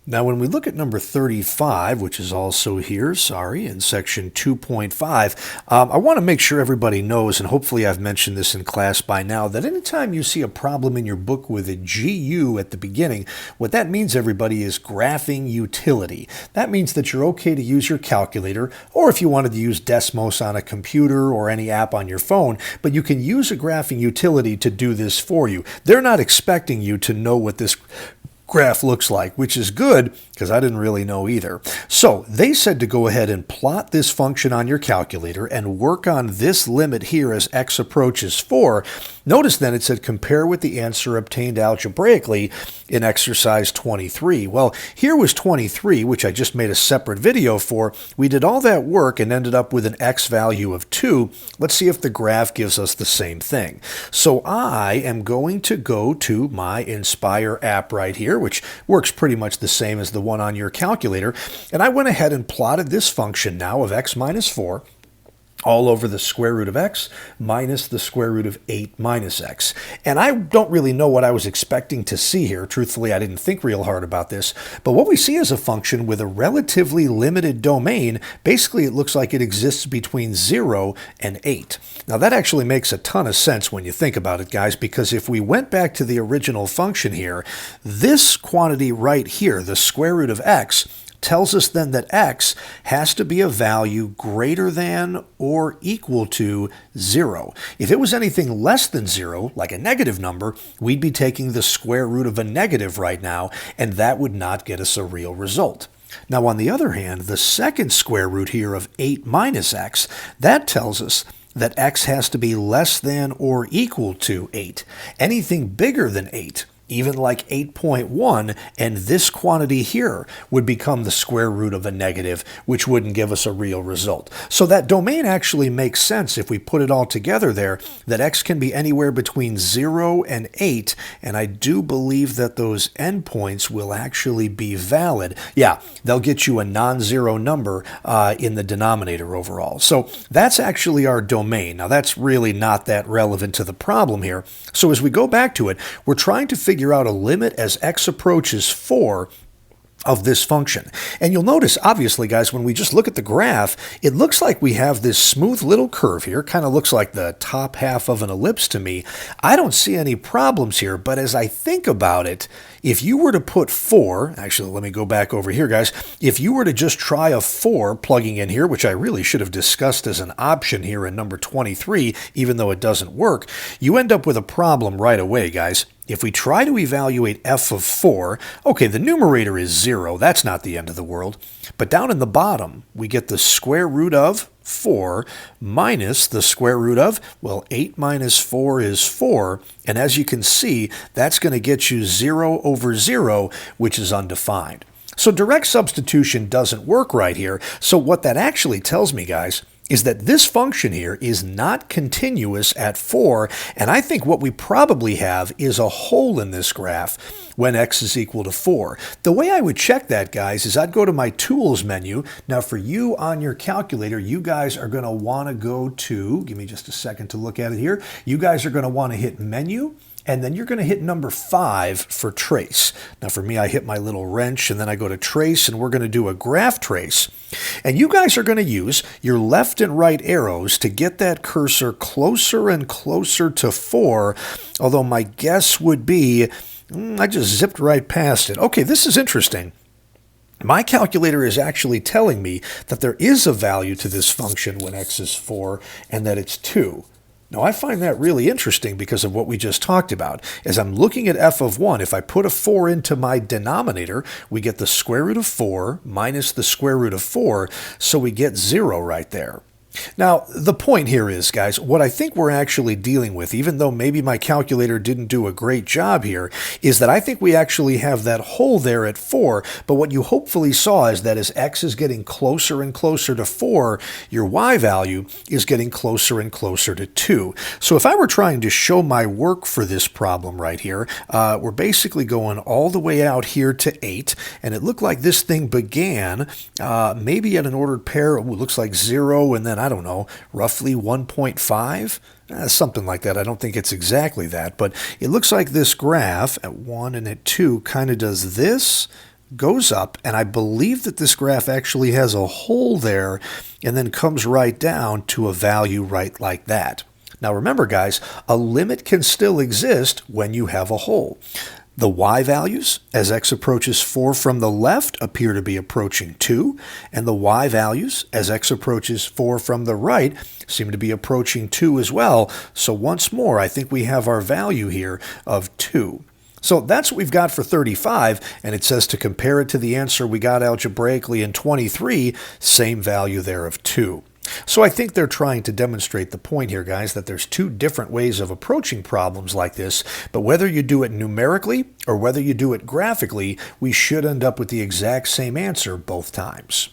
Now, when we look at number 35, which is also here, in section 2.5, I want to make sure everybody knows, and hopefully I've mentioned this in class by now, that anytime you see a problem in your book with a GU at the beginning, what that means, everybody, is graphing utility. That means that you're okay to use your calculator, or if you wanted to use Desmos on a computer or any app on your phone, but you can use a graphing utility to do this for you. They're not expecting you to know what this graph looks like, which is good because I didn't really know either. So they said to go ahead and plot this function on your calculator and work on this limit here as x approaches 4. Notice then it said compare with the answer obtained algebraically in exercise 23. Well, here was 23, which I just made a separate video for. We did all that work and ended up with an x value of 2. Let's see if the graph gives us the same thing. So I am going to go to my Inspire app right here, which works pretty much the same as the one on your calculator. And I went ahead and plotted this function now of x minus 4 all over the square root of x minus the square root of 8 minus x. And I don't really know what I was expecting to see here. Truthfully, I didn't think real hard about this. But what we see is a function with a relatively limited domain. Basically, it looks like it exists between 0 and 8. Now, that actually makes a ton of sense when you think about it, guys, because if we went back to the original function here, this quantity right here, the square root of x, tells us then that x has to be a value greater than or equal to 0. If it was anything less than 0, like a negative number, we'd be taking the square root of a negative right now, and that would not get us a real result. Now, on the other hand, the second square root here of 8 minus x, that tells us that x has to be less than or equal to 8. Anything bigger than 8, even like 8.1, and this quantity here would become the square root of a negative, which wouldn't give us a real result. So that domain actually makes sense if we put it all together there, that x can be anywhere between 0 and 8, and I do believe that those endpoints will actually be valid. Yeah, they'll get you a non-zero number in the denominator overall. So that's actually our domain. Now that's really not that relevant to the problem here. So as we go back to it, we're trying to figure out a limit as x approaches 4 of this function. And you'll notice, obviously, guys, when we just look at the graph, it looks like we have this smooth little curve here. Kind of looks like the top half of an ellipse to me. I don't see any problems here, but as I think about it, if you were to put 4, actually, let me go back over here, guys. If you were to just try a 4 plugging in here, which I really should have discussed as an option here in number 23, even though it doesn't work, you end up with a problem right away, guys. If we try to evaluate f of 4, okay, the numerator is 0. That's not the end of the world. But down in the bottom, we get the square root of 4 minus the square root of, well, 8 minus 4 is 4. And as you can see, that's going to get you 0 over 0, which is undefined. So direct substitution doesn't work right here. So what that actually tells me, guys, is that this function here is not continuous at 4, and I think what we probably have is a hole in this graph when x is equal to 4. The way I would check that, guys, is I'd go to my Tools menu. Now, for you on your calculator, you guys are going to want to go to, give me just a second to look at it here, you guys are going to want to hit Menu, and then you're going to hit number 5 for trace. Now for me, I hit my little wrench and then I go to trace, and we're going to do a graph trace. And you guys are going to use your left and right arrows to get that cursor closer and closer to 4, although my guess would be, I just zipped right past it. Okay, this is interesting. My calculator is actually telling me that there is a value to this function when x is 4 and that it's 2. Now, I find that really interesting because of what we just talked about. As I'm looking at f of 1, if I put a 4 into my denominator, we get the square root of 4 minus the square root of 4, so we get 0 right there. Now, the point here is, guys, what I think we're actually dealing with, even though maybe my calculator didn't do a great job here, is that I think we actually have that hole there at 4, but what you hopefully saw is that as x is getting closer and closer to 4, your y value is getting closer and closer to 2. So if I were trying to show my work for this problem right here, we're basically going all the way out here to 8, and it looked like this thing began maybe at an ordered pair. It looks like 0 and then, I don't know, roughly 1.5, something like that. I don't think it's exactly that, but it looks like this graph at 1 and at 2 kind of does this, goes up, and I believe that this graph actually has a hole there and then comes right down to a value right like that. Now remember, guys, a limit can still exist when you have a hole. The y values, as x approaches 4 from the left, appear to be approaching 2, and the y values, as x approaches 4 from the right, seem to be approaching 2 as well. So once more, I think we have our value here of 2. So that's what we've got for 35, and it says to compare it to the answer we got algebraically in 23, same value there of 2. So I think they're trying to demonstrate the point here, guys, that there's two different ways of approaching problems like this, but whether you do it numerically or whether you do it graphically, we should end up with the exact same answer both times.